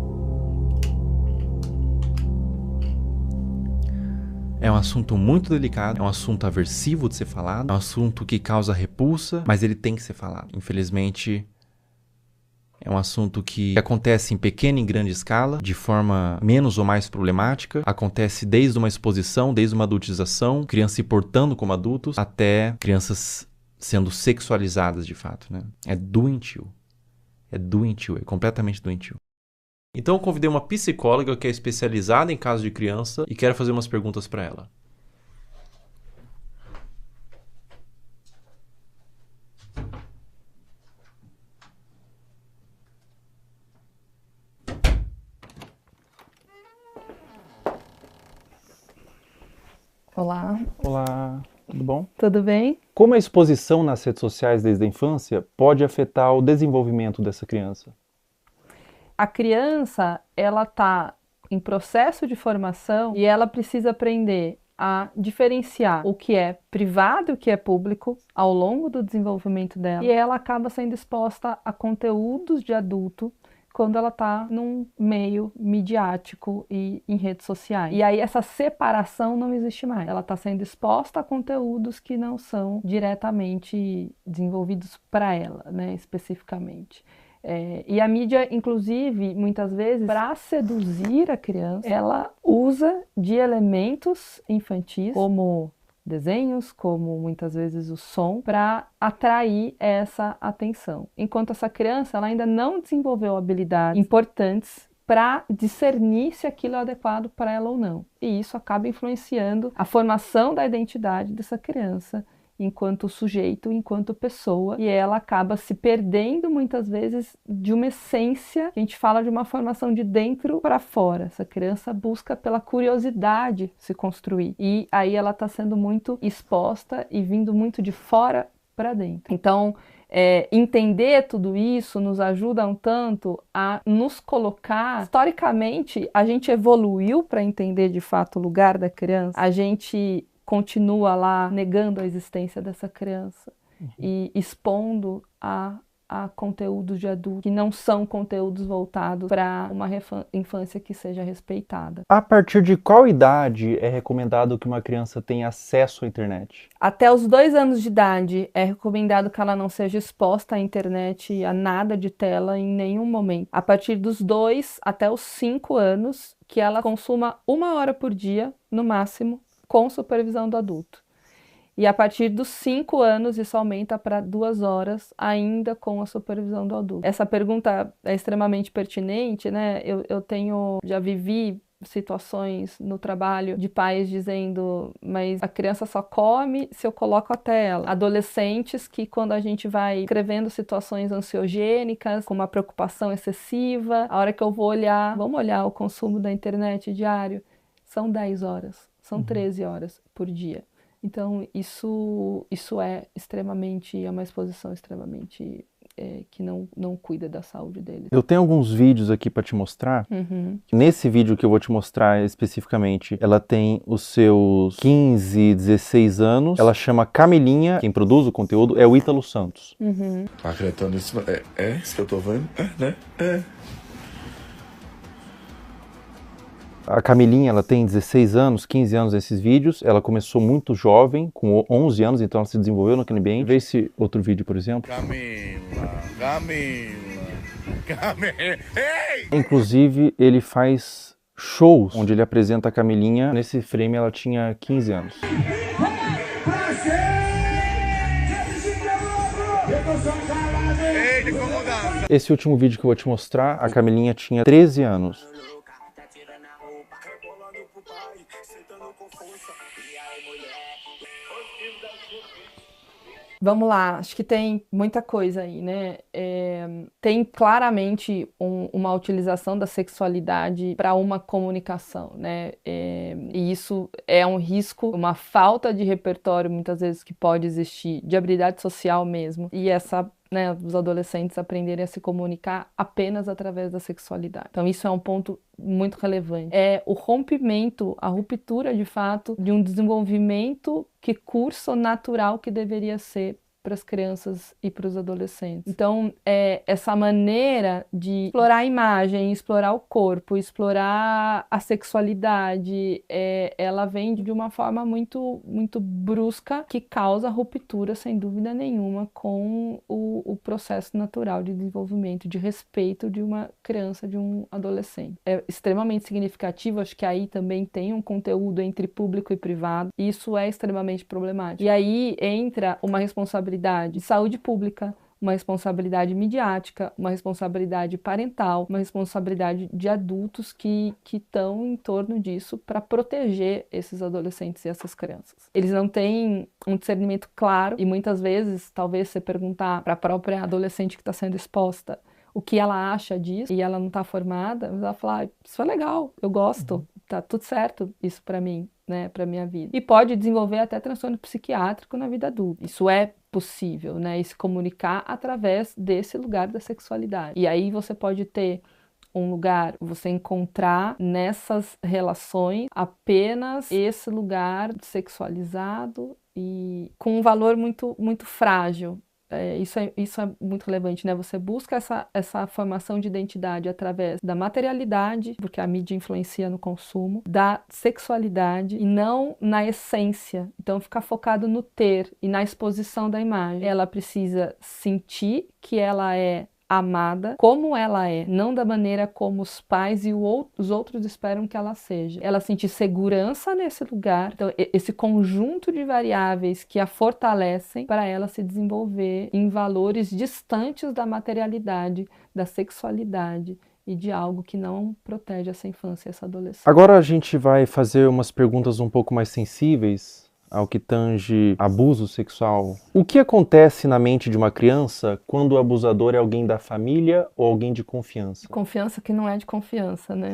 É um assunto muito delicado, é um assunto aversivo de ser falado, é um assunto que causa repulsa, mas ele tem que ser falado. Infelizmente, é um assunto que acontece em pequena e grande escala, de forma menos ou mais problemática. Acontece desde uma exposição, desde uma adultização, crianças se portando como adultos, até crianças sendo sexualizadas de fato, né? É doentio. É doentio, é completamente doentio. Então eu convidei uma psicóloga que é especializada em casos de criança e quero fazer umas perguntas para ela. Olá. Olá, tudo bom? Tudo bem? Como a exposição nas redes sociais desde a infância pode afetar o desenvolvimento dessa criança? A criança, ela está em processo de formação e ela precisa aprender a diferenciar o que é privado e o que é público ao longo do desenvolvimento dela. E ela acaba sendo exposta a conteúdos de adulto quando ela está num meio midiático e em redes sociais. E aí essa separação não existe mais. Ela está sendo exposta a conteúdos que não são diretamente desenvolvidos para ela, né, especificamente. E a mídia, inclusive, muitas vezes, para seduzir a criança, ela usa de elementos infantis, como desenhos, como muitas vezes o som, para atrair essa atenção. Enquanto essa criança ela ainda não desenvolveu habilidades importantes para discernir se aquilo é adequado para ela ou não. E isso acaba influenciando a formação da identidade dessa criança enquanto sujeito, enquanto pessoa, e ela acaba se perdendo muitas vezes de uma essência, que a gente fala de uma formação de dentro para fora. Essa criança busca pela curiosidade se construir, e aí ela está sendo muito exposta e vindo muito de fora para dentro. Então, entender tudo isso nos ajuda um tanto a nos colocar. Historicamente, a gente evoluiu para entender de fato o lugar da criança, a gente continua lá negando a existência dessa criança e expondo a conteúdos de adulto que não são conteúdos voltados para uma infância que seja respeitada. A partir de qual idade é recomendado que uma criança tenha acesso à internet? Até os 2 anos de idade é recomendado que ela não seja exposta à internet, a nada de tela em nenhum momento. A partir dos 2 até os 5 anos, que ela consuma 1 hora por dia, no máximo, com supervisão do adulto. E a partir dos 5 anos, isso aumenta para 2 horas, ainda com a supervisão do adulto. Essa pergunta é extremamente pertinente, né? Já vivi situações no trabalho de pais dizendo, mas a criança só come se eu coloco a tela. Adolescentes que, quando a gente vai escrevendo situações ansiogênicas, com uma preocupação excessiva, a hora que eu vou olhar, vamos olhar o consumo da internet diário, são 10 horas, são 13 horas por dia. Então, isso é uma exposição extremamente que não cuida da saúde deles. Eu tenho alguns vídeos aqui para te mostrar. Nesse vídeo que eu vou te mostrar especificamente, ela tem os seus 15, 16 anos. Ela chama Camilinha. Quem produz o conteúdo é o Ítalo Santos. Acreditando nisso, é isso que eu tô vendo? Né? A Camilinha, ela tem 16 anos, 15 anos nesses vídeos. Ela começou muito jovem, com 11 anos, então ela se desenvolveu naquele ambiente. Vê esse outro vídeo, por exemplo. Camila. Ei! Inclusive, ele faz shows onde ele apresenta a Camilinha. Nesse frame, ela tinha 15 anos. Esse último vídeo que eu vou te mostrar, a Camilinha tinha 13 anos. Vamos lá, acho que tem muita coisa aí, né? Tem claramente uma utilização da sexualidade para uma comunicação, né? E isso é um risco, uma falta de repertório, muitas vezes, que pode existir, de habilidade social mesmo. E os adolescentes aprenderem a se comunicar apenas através da sexualidade. Então isso é um ponto muito relevante. É o rompimento, a ruptura de fato de um desenvolvimento que curso natural que deveria ser para as crianças e para os adolescentes. Então, essa maneira de explorar a imagem, explorar o corpo, explorar a sexualidade, ela vem de uma forma muito, muito brusca, que causa ruptura, sem dúvida nenhuma, com o processo natural de desenvolvimento, de respeito de uma criança, de um adolescente. É extremamente significativo, acho que aí também tem um conteúdo entre público e privado, e isso é extremamente problemático. E aí entra uma responsabilidade de saúde pública, uma responsabilidade midiática, uma responsabilidade parental, uma responsabilidade de adultos que estão em torno disso para proteger esses adolescentes e essas crianças. Eles não têm um discernimento claro e muitas vezes, talvez você perguntar para a própria adolescente que está sendo exposta o que ela acha disso e ela não está formada, ela vai falar, isso é legal, eu gosto, tá tudo certo isso para mim, né, para minha vida. E pode desenvolver até transtorno psiquiátrico na vida adulta. Isso é possível, né, e se comunicar através desse lugar da sexualidade. E aí você pode ter um lugar, você encontrar nessas relações apenas esse lugar sexualizado e com um valor muito, muito frágil. Isso é muito relevante, né? Você busca essa formação de identidade através da materialidade, porque a mídia influencia no consumo, da sexualidade e não na essência. Então, ficar focado no ter e na exposição da imagem. Ela precisa sentir que ela é amada como ela é, não da maneira como os pais e os outros esperam que ela seja. Ela sentir segurança nesse lugar, então esse conjunto de variáveis que a fortalecem para ela se desenvolver em valores distantes da materialidade, da sexualidade e de algo que não protege essa infância e essa adolescência. Agora a gente vai fazer umas perguntas um pouco mais sensíveis ao que tange abuso sexual. O que acontece na mente de uma criança quando o abusador é alguém da família ou alguém de confiança? Confiança que não é de confiança, né?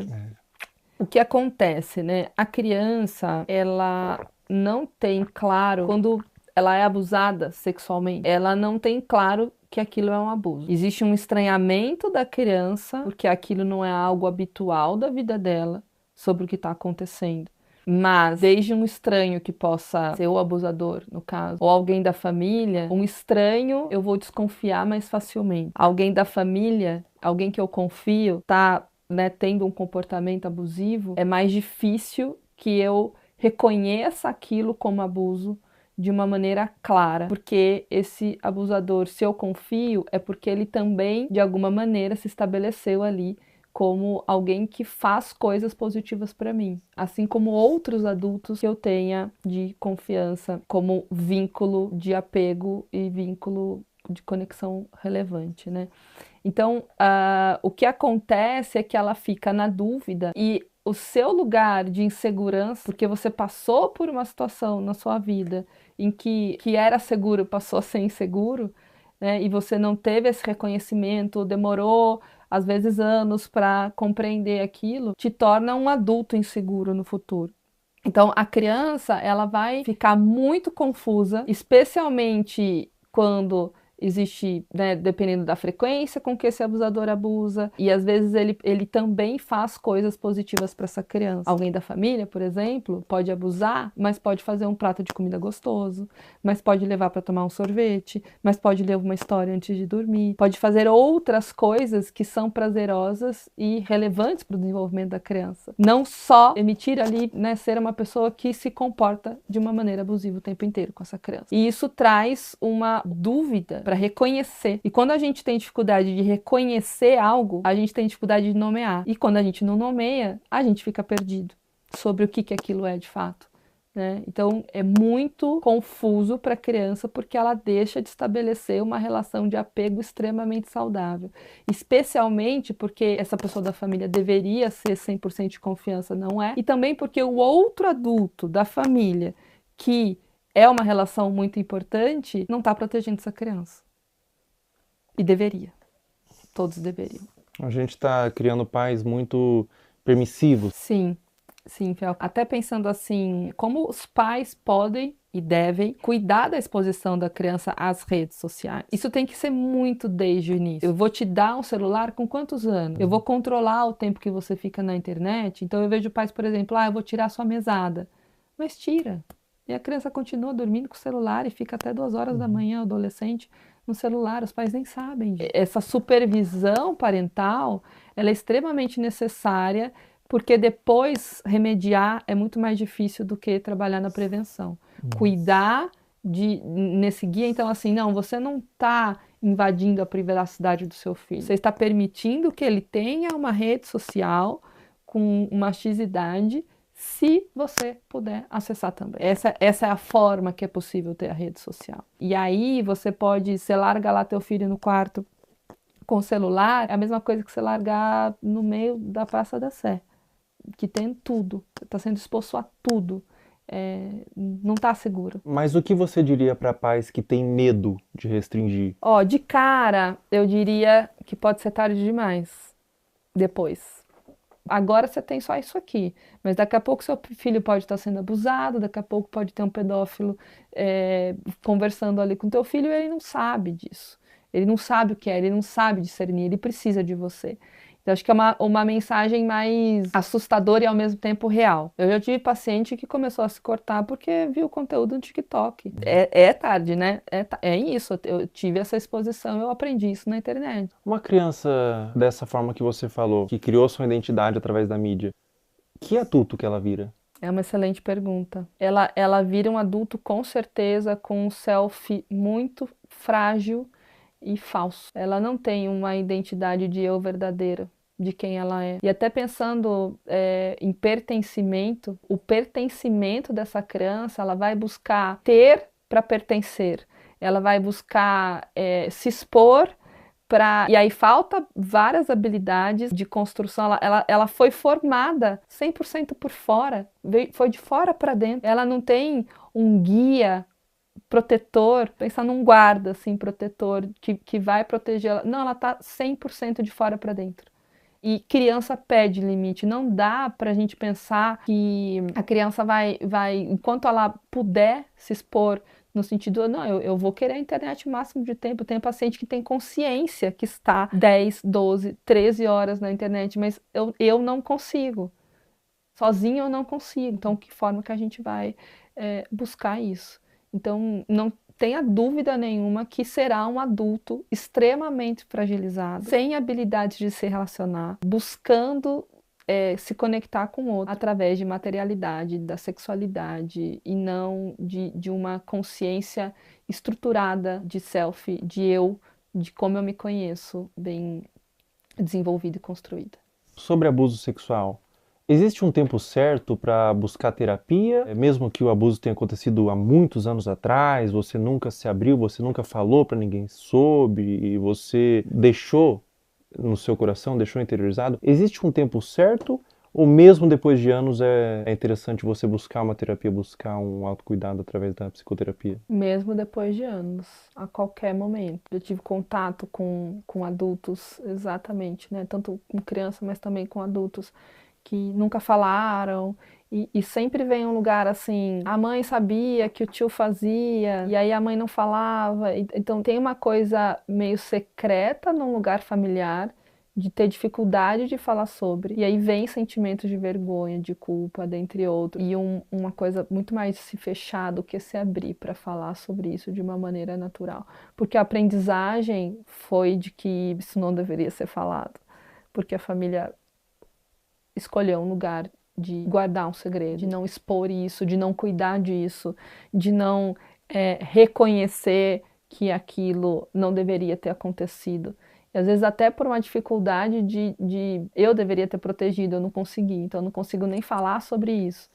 O que acontece, né? A criança, ela não tem claro, quando ela é abusada sexualmente, ela não tem claro que aquilo é um abuso. Existe um estranhamento da criança, porque aquilo não é algo habitual da vida dela, sobre o que está acontecendo. Mas, desde um estranho que possa ser o abusador, no caso, ou alguém da família, um estranho eu vou desconfiar mais facilmente. Alguém da família, alguém que eu confio, tá, né, tendo um comportamento abusivo, é mais difícil que eu reconheça aquilo como abuso de uma maneira clara. Porque esse abusador, se eu confio, é porque ele também, de alguma maneira, se estabeleceu ali como alguém que faz coisas positivas para mim, assim como outros adultos que eu tenha de confiança, como vínculo de apego e vínculo de conexão relevante, né? Então, o que acontece é que ela fica na dúvida e o seu lugar de insegurança, porque você passou por uma situação na sua vida em que era seguro, passou a ser inseguro, né? E você não teve esse reconhecimento, demorou às vezes anos para compreender aquilo, te torna um adulto inseguro no futuro. Então a criança, ela vai ficar muito confusa, especialmente quando existe, né, dependendo da frequência com que esse abusador abusa, e às vezes ele também faz coisas positivas para essa criança. Alguém da família, por exemplo, pode abusar, mas pode fazer um prato de comida gostoso, mas pode levar para tomar um sorvete, mas pode ler uma história antes de dormir, pode fazer outras coisas que são prazerosas e relevantes para o desenvolvimento da criança. Não só emitir ali, né, ser uma pessoa que se comporta de uma maneira abusiva o tempo inteiro com essa criança. E isso traz uma dúvida para reconhecer. E quando a gente tem dificuldade de reconhecer algo, a gente tem dificuldade de nomear. E quando a gente não nomeia, a gente fica perdido sobre o que aquilo é de fato, né? Então é muito confuso para a criança porque ela deixa de estabelecer uma relação de apego extremamente saudável. Especialmente porque essa pessoa da família deveria ser 100% de confiança, não é? E também porque o outro adulto da família, que é uma relação muito importante, não está protegendo essa criança. E deveria. Todos deveriam. A gente está criando pais muito permissivos. Sim, Fel. Até pensando assim, como os pais podem e devem cuidar da exposição da criança às redes sociais. Isso tem que ser muito desde o início. Eu vou te dar um celular com quantos anos? Eu vou controlar o tempo que você fica na internet. Então eu vejo pais, por exemplo, eu vou tirar sua mesada. Mas tira. E a criança continua dormindo com o celular e fica até 2 horas da manhã, o adolescente, no celular. Os pais nem sabem. Essa supervisão parental, ela é extremamente necessária, porque depois remediar é muito mais difícil do que trabalhar na prevenção. Cuidar nesse guia, então assim, não, você não está invadindo a privacidade do seu filho. Você está permitindo que ele tenha uma rede social com uma X idade, se você puder acessar também. Essa é a forma que é possível ter a rede social. E aí você larga lá teu filho no quarto com o celular, é a mesma coisa que você largar no meio da Praça da Sé, que tem tudo, está sendo exposto a tudo. Não está seguro. Mas o que você diria para pais que têm medo de restringir? De cara, eu diria que pode ser tarde demais. Depois. Agora você tem só isso aqui, mas daqui a pouco seu filho pode estar sendo abusado, daqui a pouco pode ter um pedófilo conversando ali com teu filho e ele não sabe disso. Ele não sabe o que é, ele não sabe discernir, ele precisa de você. Então, acho que é uma mensagem mais assustadora e ao mesmo tempo real. Eu já tive paciente que começou a se cortar porque viu o conteúdo no TikTok. É tarde, né? É isso. Eu tive essa exposição, eu aprendi isso na internet. Uma criança dessa forma que você falou, que criou sua identidade através da mídia, que adulto que ela vira? É uma excelente pergunta. Ela vira um adulto com certeza com um selfie muito frágil e falso. Ela não tem uma identidade de eu verdadeira, de quem ela é. E até pensando em pertencimento, o pertencimento dessa criança, ela vai buscar ter para pertencer. Ela vai buscar se expor para... E aí falta várias habilidades de construção. Ela foi formada 100% por fora, foi de fora para dentro. Ela não tem um guia protetor, pensar num guarda assim, protetor que vai proteger ela. Não, ela está 100% de fora para dentro. E criança pede limite. Não dá pra gente pensar que a criança vai enquanto ela puder se expor, no sentido, não, eu vou querer a internet o máximo de tempo. Tem paciente que tem consciência que está 10, 12, 13 horas na internet, mas eu não consigo. Sozinho eu não consigo. Então, que forma que a gente vai buscar isso? Então, não tenha dúvida nenhuma que será um adulto extremamente fragilizado, sem habilidades de se relacionar, buscando se conectar com o outro através de materialidade, da sexualidade e não de uma consciência estruturada de self, de eu, de como eu me conheço, bem desenvolvida e construída. Sobre abuso sexual, existe um tempo certo para buscar terapia? Mesmo que o abuso tenha acontecido há muitos anos atrás, você nunca se abriu, você nunca falou para ninguém sobre, e você deixou no seu coração, deixou interiorizado. Existe um tempo certo? Ou mesmo depois de anos é interessante você buscar uma terapia, buscar um autocuidado através da psicoterapia? Mesmo depois de anos, a qualquer momento. Eu tive contato com adultos, exatamente, né? Tanto com criança, mas também com adultos que nunca falaram E sempre vem um lugar assim, a mãe sabia que o tio fazia, e aí a mãe não falava. Então tem uma coisa meio secreta num lugar familiar, de ter dificuldade de falar sobre. E aí vem sentimentos de vergonha, de culpa, dentre outros. E uma coisa muito mais se fechar do que se abrir para falar sobre isso de uma maneira natural. Porque a aprendizagem foi de que isso não deveria ser falado. Porque a família escolheu um lugar de guardar um segredo, de não expor isso, de não cuidar disso, de não reconhecer que aquilo não deveria ter acontecido. E às vezes até por uma dificuldade de eu deveria ter protegido, eu não consegui, então eu não consigo nem falar sobre isso.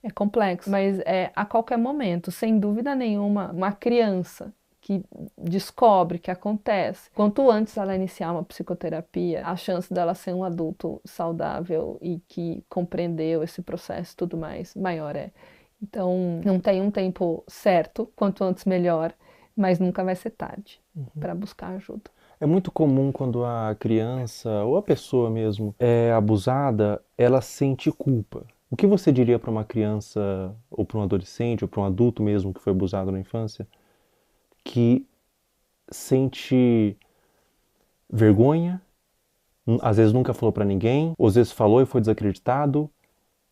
É complexo, mas a qualquer momento, sem dúvida nenhuma, uma criança que descobre que acontece, quanto antes ela iniciar uma psicoterapia, a chance dela ser um adulto saudável e que compreendeu esse processo e tudo mais, maior é. Então, não tem um tempo certo, quanto antes melhor, mas nunca vai ser tarde para buscar ajuda. É muito comum quando a criança, ou a pessoa mesmo, é abusada, ela sente culpa. O que você diria para uma criança, ou para um adolescente, ou para um adulto mesmo que foi abusado na infância, que sente vergonha, às vezes nunca falou para ninguém, ou às vezes falou e foi desacreditado?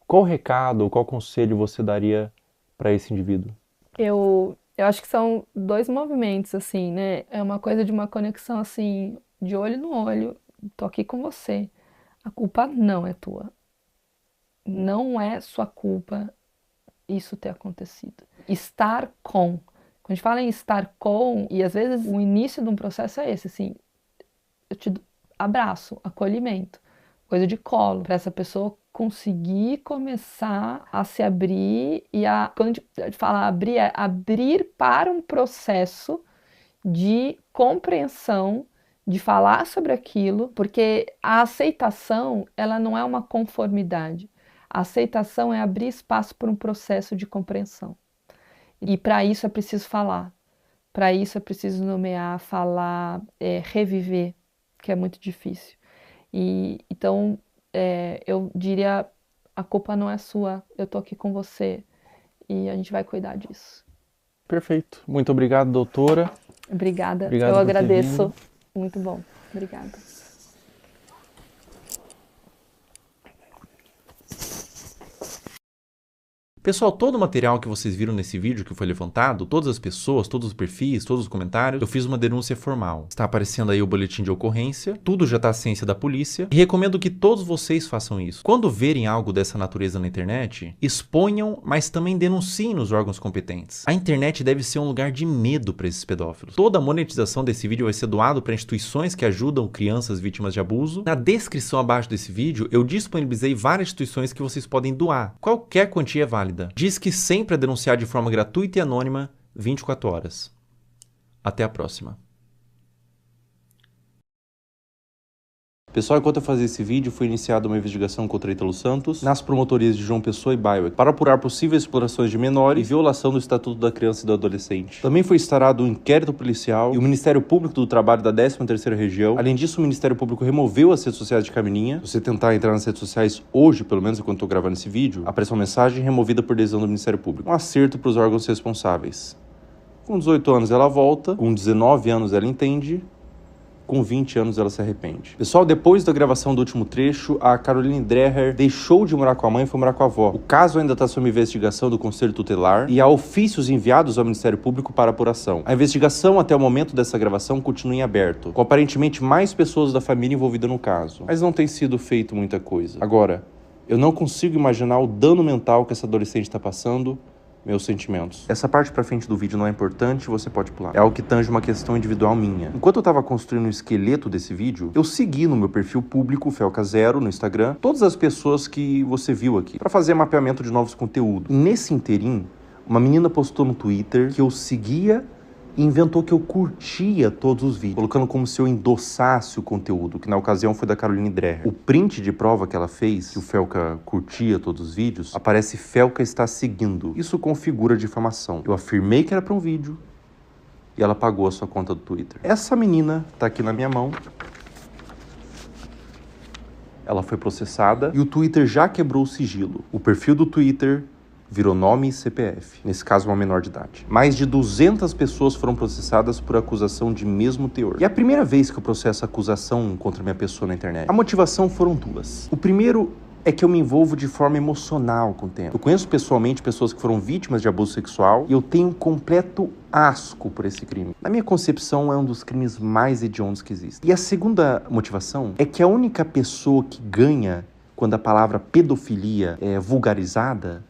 Qual recado ou qual conselho você daria para esse indivíduo? Eu acho que são dois movimentos, assim, né? É uma coisa de uma conexão, assim, de olho no olho. Tô aqui com você. A culpa não é tua. Não é sua culpa isso ter acontecido. Estar com. Quando a gente fala em estar com, e às vezes o início de um processo é esse, assim, eu te abraço, acolhimento, coisa de colo, para essa pessoa conseguir começar a se abrir e quando a gente fala abrir, é abrir para um processo de compreensão, de falar sobre aquilo, porque a aceitação, ela não é uma conformidade. A aceitação é abrir espaço para um processo de compreensão. E para isso é preciso falar, para isso é preciso nomear, falar, reviver, que é muito difícil. Então, eu diria, a culpa não é sua, eu tô aqui com você e a gente vai cuidar disso. Perfeito. Muito obrigado, doutora. Obrigada. Obrigado eu agradeço. Muito bom. Obrigada. Pessoal, todo o material que vocês viram nesse vídeo que foi levantado, todas as pessoas, todos os perfis, todos os comentários, eu fiz uma denúncia formal. Está aparecendo aí o boletim de ocorrência, tudo já está à ciência da polícia e recomendo que todos vocês façam isso. Quando verem algo dessa natureza na internet, exponham, mas também denunciem nos órgãos competentes. A internet deve ser um lugar de medo para esses pedófilos. Toda a monetização desse vídeo vai ser doado para instituições que ajudam crianças vítimas de abuso. Na descrição abaixo desse vídeo, eu disponibilizei várias instituições que vocês podem doar. Qualquer quantia é válida. Diz que sempre é denunciar de forma gratuita e anônima 24 horas. Até a próxima. Pessoal, enquanto eu fazia esse vídeo, foi iniciada uma investigação contra Ítalo Santos nas promotorias de João Pessoa e Baia para apurar possíveis explorações de menores e violação do Estatuto da Criança e do Adolescente. Também foi instaurado um inquérito policial e o Ministério Público do Trabalho da 13ª Região. Além disso, o Ministério Público removeu as redes sociais de Camininha. Se você tentar entrar nas redes sociais hoje, pelo menos enquanto estou gravando esse vídeo, aparece uma mensagem removida por decisão do Ministério Público. Um acerto para os órgãos responsáveis. Com 18 anos ela volta, com 19 anos ela entende, com 20 anos ela se arrepende. Pessoal, depois da gravação do último trecho, a Caroline Dreher deixou de morar com a mãe e foi morar com a avó. O caso ainda está sob investigação do Conselho Tutelar e há ofícios enviados ao Ministério Público para apuração. A investigação até o momento dessa gravação continua em aberto, com aparentemente mais pessoas da família envolvidas no caso. Mas não tem sido feito muita coisa. Agora, eu não consigo imaginar o dano mental que essa adolescente está passando. Meus sentimentos. Essa parte pra frente do vídeo não é importante, você pode pular. É algo que tange uma questão individual minha. Enquanto eu tava construindo o esqueleto desse vídeo, eu segui no meu perfil público, Felca0, no Instagram, todas as pessoas que você viu aqui, pra fazer mapeamento de novos conteúdos. E nesse interim, uma menina postou no Twitter que eu seguia e inventou que eu curtia todos os vídeos, colocando como se eu endossasse o conteúdo, que na ocasião foi da Caroline Dreher. O print de prova que ela fez, que o Felca curtia todos os vídeos, aparece Felca está seguindo. Isso configura difamação. Eu afirmei que era para um vídeo e ela pagou a sua conta do Twitter. Essa menina tá aqui na minha mão. ela foi processada e o Twitter já quebrou o sigilo. O perfil do Twitter virou nome e CPF, nesse caso uma menor de idade. Mais de 200 pessoas foram processadas por acusação de mesmo teor. E é a primeira vez que eu processo acusação contra minha pessoa na internet. A motivação foram duas. O primeiro é que eu me envolvo de forma emocional com o tema. Eu conheço pessoalmente pessoas que foram vítimas de abuso sexual e eu tenho completo asco por esse crime. Na minha concepção, é um dos crimes mais hediondos que existem. E a segunda motivação é que a única pessoa que ganha quando a palavra pedofilia é vulgarizada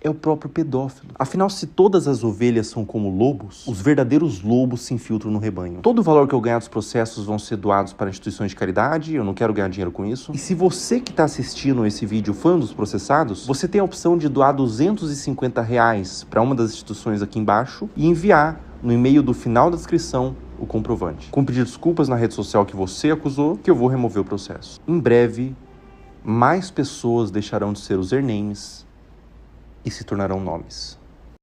é o próprio pedófilo. Afinal, se todas as ovelhas são como lobos, os verdadeiros lobos se infiltram no rebanho. Todo o valor que eu ganhar dos processos vão ser doados para instituições de caridade, eu não quero ganhar dinheiro com isso. E se você que está assistindo esse vídeo foi um dos processados, você tem a opção de doar R$250 para uma das instituições aqui embaixo e enviar no e-mail do final da descrição o comprovante. Com pedir desculpas na rede social que você acusou, que eu vou remover o processo. Em breve, mais pessoas deixarão de ser usernames e se tornarão nomes.